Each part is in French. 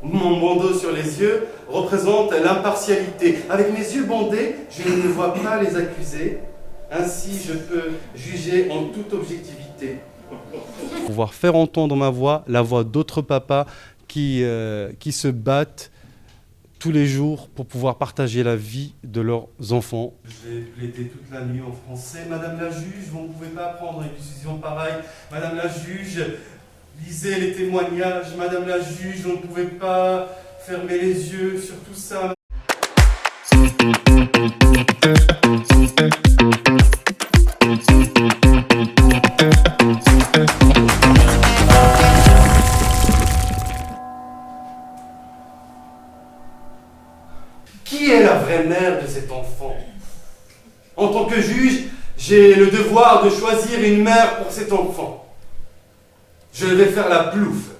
Mon bandeau sur les yeux représente l'impartialité. Avec mes yeux bandés, je ne vois pas les accusés. Ainsi, je peux juger en toute objectivité. Pouvoir faire entendre ma voix, la voix d'autres papas qui se battent tous les jours pour pouvoir partager la vie de leurs enfants. J'ai plaidé toute la nuit en français. Madame la juge, vous ne pouvez pas prendre une décision pareille. Madame la juge, lisez les témoignages. Madame la juge, on ne pouvait pas fermer les yeux sur tout ça. Qui est la vraie mère de cet enfant? En tant que juge, j'ai le devoir de choisir une mère pour cet enfant. Je vais faire la plouffe.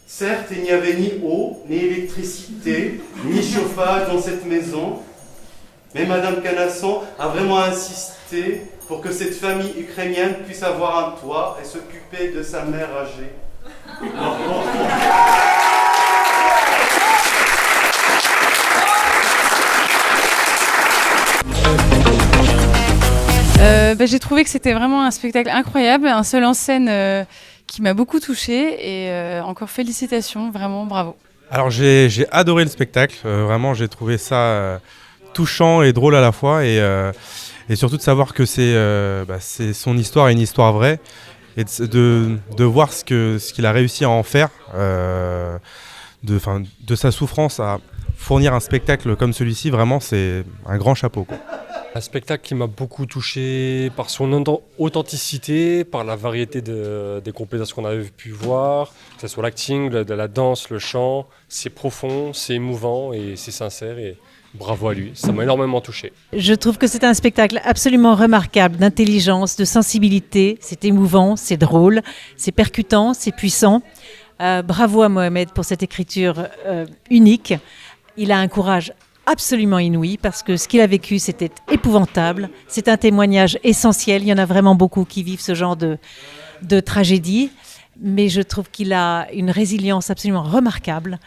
Certes, il n'y avait ni eau, ni électricité, ni chauffage dans cette maison, mais Madame Canasson a vraiment insisté pour que cette famille ukrainienne puisse avoir un toit et s'occuper de sa mère âgée. J'ai trouvé que c'était vraiment un spectacle incroyable, un seul en scène qui m'a beaucoup touchée et encore félicitations, vraiment bravo. Alors j'ai adoré le spectacle, vraiment j'ai trouvé ça touchant et drôle à la fois et surtout de savoir que c'est son histoire, une histoire vraie et de voir ce qu'il a réussi à en faire, de sa souffrance à fournir un spectacle comme celui-ci, vraiment c'est un grand chapeau, quoi. Un spectacle qui m'a beaucoup touché par son authenticité, par la variété des compétences qu'on avait pu voir, que ce soit l'acting, la danse, le chant. C'est profond, c'est émouvant et c'est sincère et bravo à lui. Ça m'a énormément touché. Je trouve que c'est un spectacle absolument remarquable d'intelligence, de sensibilité. C'est émouvant, c'est drôle, c'est percutant, c'est puissant. Bravo à Mohamed pour cette écriture unique. Il a un courage absolument inouï parce que ce qu'il a vécu c'était épouvantable, c'est un témoignage essentiel, il y en a vraiment beaucoup qui vivent ce genre de tragédie, mais je trouve qu'il a une résilience absolument remarquable.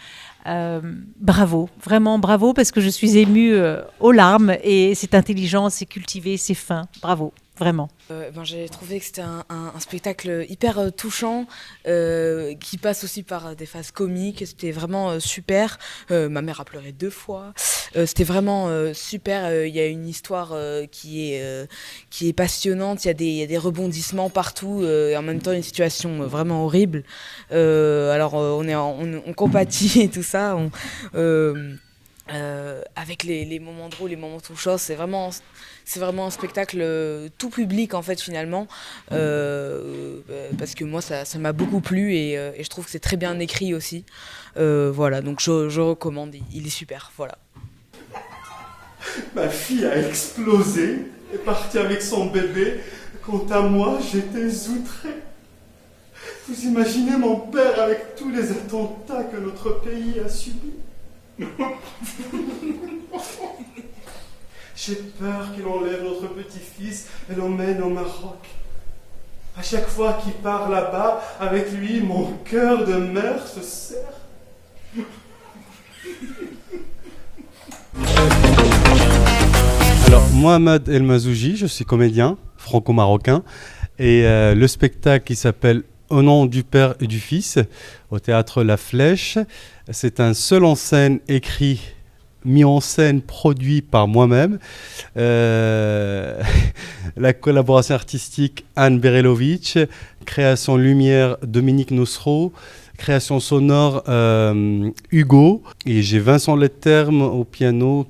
Bravo, vraiment bravo parce que je suis émue aux larmes et c'est intelligent, c'est cultivé, c'est fin, bravo. Vraiment. J'ai trouvé que c'était un spectacle hyper touchant qui passe aussi par des phases comiques. C'était vraiment super. Ma mère a pleuré 2 fois. C'était vraiment super. Il y a une histoire qui est passionnante. Il y a des rebondissements partout et en même temps une situation vraiment horrible. On compatit et tout ça. Avec les moments drôles, les moments touchants, c'est vraiment un spectacle tout public en fait finalement parce que moi ça m'a beaucoup plu et je trouve que c'est très bien écrit aussi. Voilà, donc je recommande, il est super, voilà. Ma fille a explosé, est partie avec son bébé. Quant à moi, j'étais outré. Vous imaginez mon père avec tous les attentats que notre pays a subis? J'ai peur qu'il enlève notre petit-fils et l'emmène au Maroc. À chaque fois qu'il part là-bas, avec lui, mon cœur de mère se serre. Alors, Mohamed El Mazouji, je suis comédien franco-marocain et le spectacle qui s'appelle Au nom du Père et du Fils, au théâtre La Flèche. C'est un seul en scène écrit, mis en scène, produit par moi-même. La collaboration artistique Anne Berelovic, création lumière Dominique Nosro, création sonore Hugo. Et j'ai Vincent Letterme au piano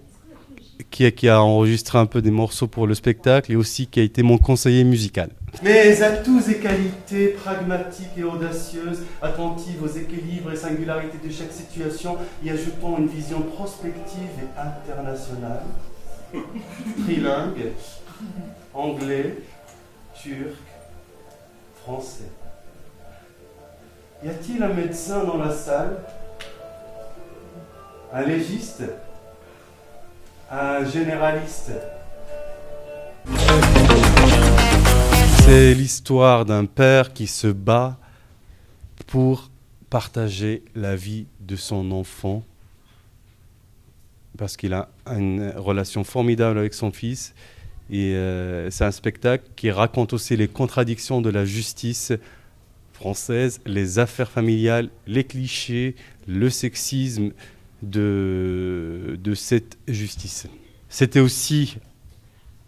qui a enregistré un peu des morceaux pour le spectacle et aussi qui a été mon conseiller musical. Mes atouts et qualités pragmatiques et audacieuses, attentives aux équilibres et singularités de chaque situation, y ajoutons une vision prospective et internationale, trilingue, anglais, turc, français. Y a-t-il un médecin dans la salle? Un légiste? Un généraliste? C'est l'histoire d'un père qui se bat pour partager la vie de son enfant parce qu'il a une relation formidable avec son fils. Et c'est un spectacle qui raconte aussi les contradictions de la justice française, les affaires familiales, les clichés, le sexisme de cette justice. C'était aussi,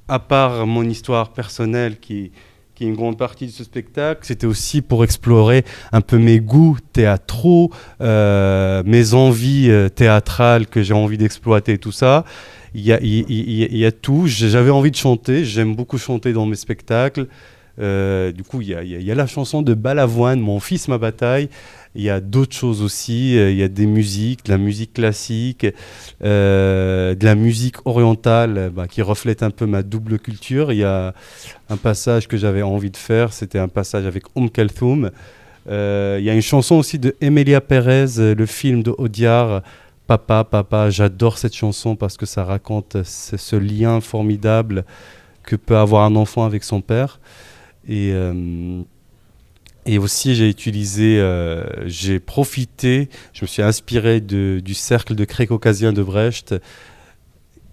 à part mon histoire personnelle qui est une grande partie de ce spectacle, c'était aussi pour explorer un peu mes goûts théâtraux, mes envies théâtrales que j'ai envie d'exploiter, tout ça. Il y a tout. J'avais envie de chanter, j'aime beaucoup chanter dans mes spectacles. Du coup, il y a la chanson de Balavoine, Mon fils, ma bataille. Il y a d'autres choses aussi. Il y a des musiques, de la musique classique, de la musique orientale qui reflète un peu ma double culture. Il y a un passage que j'avais envie de faire, c'était un passage avec Kalthoum. Il y a une chanson aussi de Emilia Pérez, le film de Audiard, Papa, Papa. J'adore cette chanson parce que ça raconte ce lien formidable que peut avoir un enfant avec son père. Et aussi, j'ai profité, je me suis inspiré du cercle de Cré caucasien de Brecht,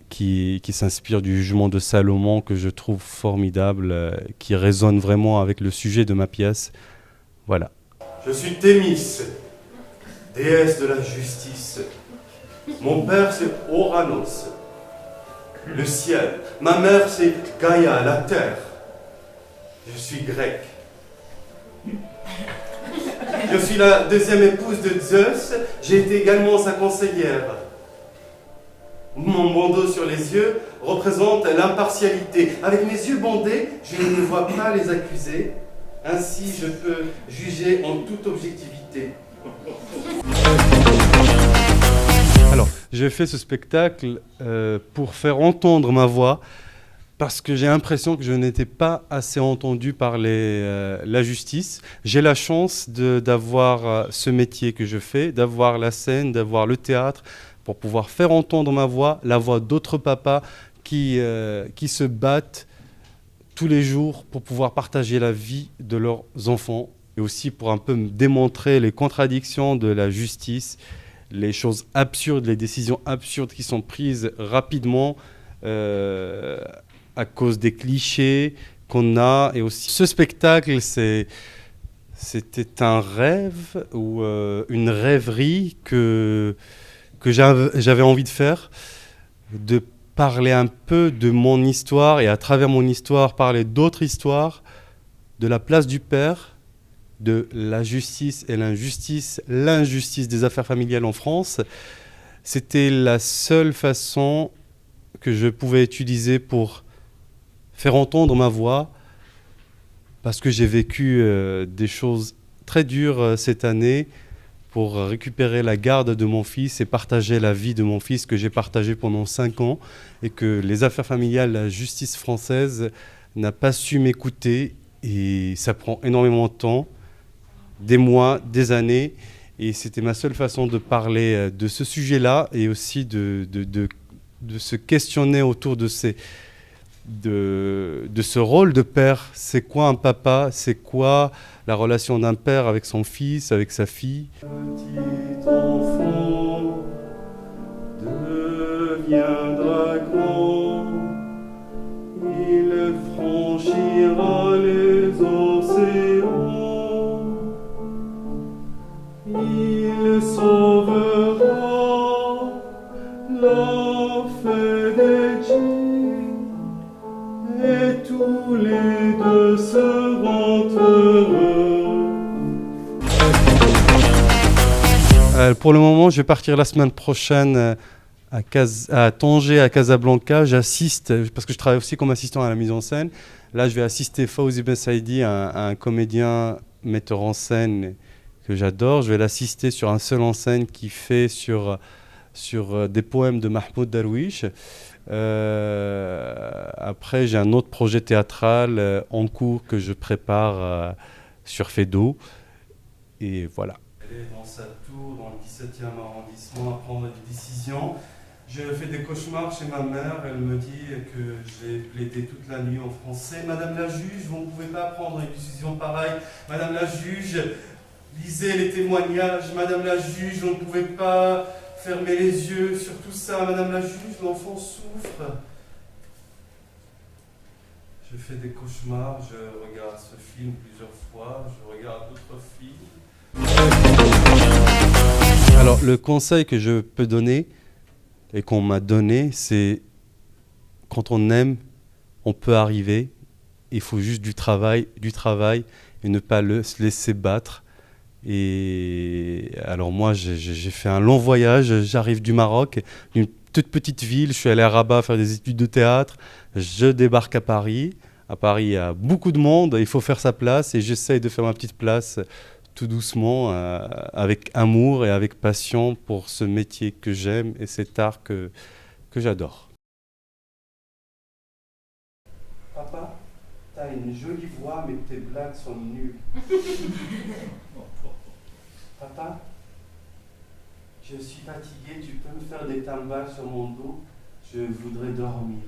qui s'inspire du jugement de Salomon, que je trouve formidable, qui résonne vraiment avec le sujet de ma pièce. Voilà. Je suis Thémis, déesse de la justice. Mon père, c'est Oranos, le ciel. Ma mère, c'est Gaïa, la terre. Je suis grec. Je suis la deuxième épouse de Zeus. J'ai été également sa conseillère. Mon bandeau sur les yeux représente l'impartialité. Avec mes yeux bandés, je ne vois pas les accusés. Ainsi, je peux juger en toute objectivité. Alors, j'ai fait ce spectacle pour faire entendre ma voix, parce que j'ai l'impression que je n'étais pas assez entendu par la justice. J'ai la chance d'avoir ce métier que je fais, d'avoir la scène, d'avoir le théâtre, pour pouvoir faire entendre ma voix, la voix d'autres papas qui se battent tous les jours pour pouvoir partager la vie de leurs enfants, et aussi pour un peu démontrer les contradictions de la justice, les choses absurdes, les décisions absurdes qui sont prises rapidement, à cause des clichés qu'on a. Et aussi, ce spectacle, c'était un rêve ou une rêverie que j'avais envie de faire, de parler un peu de mon histoire et à travers mon histoire parler d'autres histoires, de la place du père, de la justice et l'injustice des affaires familiales en France. C'était la seule façon que je pouvais utiliser pour faire entendre ma voix, parce que j'ai vécu des choses très dures cette année pour récupérer la garde de mon fils et partager la vie de mon fils que j'ai partagée pendant 5 ans, et que les affaires familiales, la justice française n'a pas su m'écouter, et ça prend énormément de temps, des mois, des années, et c'était ma seule façon de parler de ce sujet-là, et aussi de se questionner autour de ce rôle de père. C'est quoi un papa? C'est quoi la relation d'un père avec son fils, avec sa fille? Petit enfant deviendra grand, il franchira les océans, il sauvera la Fedeci, et tous les deux seront heureux. Pour le moment, je vais partir la semaine prochaine à Tanger, à Casablanca. J'assiste, parce que je travaille aussi comme assistant à la mise en scène. Là, je vais assister Fawzi Ben Saïdi, un comédien, metteur en scène que j'adore. Je vais l'assister sur un seul en scène qui fait sur des poèmes de Mahmoud Darwish. Après, j'ai un autre projet théâtral en cours que je prépare sur Fédo. Et voilà. Elle est dans sa tour, dans le 17e arrondissement, à prendre des décisions. Je fais des cauchemars chez ma mère. Elle me dit que j'ai plaidé toute la nuit en français. Madame la juge, vous ne pouvez pas prendre une décision pareille. Madame la juge, Lisez les témoignages, Madame la juge, on ne pouvait pas fermer les yeux sur tout ça, Madame la juge, l'enfant souffre. Je fais des cauchemars, je regarde ce film plusieurs fois, je regarde d'autres films. Alors, le conseil que je peux donner, et qu'on m'a donné, c'est quand on aime, on peut arriver. Il faut juste du travail, et ne pas se laisser battre. Et alors moi, j'ai fait un long voyage. J'arrive du Maroc, d'une toute petite ville. Je suis allé à Rabat faire des études de théâtre. Je débarque à Paris. À Paris, il y a beaucoup de monde. Il faut faire sa place. Et j'essaye de faire ma petite place tout doucement, avec amour et avec passion pour ce métier que j'aime et cet art que j'adore. Papa, t'as une jolie voix, mais tes blagues sont nulles. Papa, je suis fatigué, tu peux me faire des timbales sur mon dos? Je voudrais dormir.